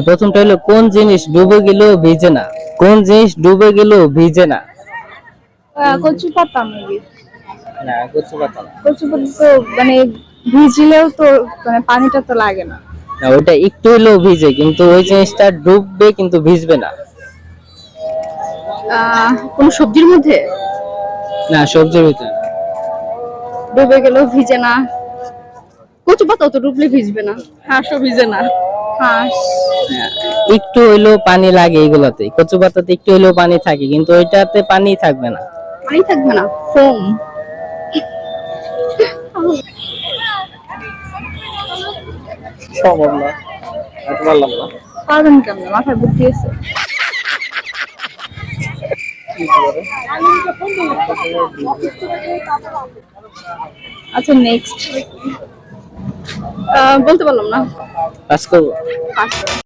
প্রথমটা হলো কোন জিনিস ডুবে গেলেও ভিজে না? কোন জিনিস ডুবে গেলেও ভিজে না? কচু পাতা মেবি। না, কচু পাতা না। কচু পাতা তো মানে ভিজলেও তো মানে পানিটা তো লাগে না। না, ওটা একটু হলেও ভিজে, কিন্তু ওই জিনিসটা ডুববে কিন্তু ভিজবে না। কোন সবজির মধ্যে না, সবজির ভিতরে। ডুবে গেলেও ভিজে না। কচু পাতা তো ডুবলে ভিজবে না। হাঁসও ভিজে না। হাঁস হ্যাঁ, একটু হইলেও পানি লাগে এগুলাতে। কচু পাতাতে একটু হইলেও পানি থাকে, কিন্তু ওইটাতে পানি থাকবে না। পানি থাকবে না, ফোম। সম্ভব না, এটা বললাম না। পারবেন কেমন, মাথায় বুদ্ধি আছে। আচ্ছা নেক্সট, বলতে পারলাম না। পাস করবো। পাস।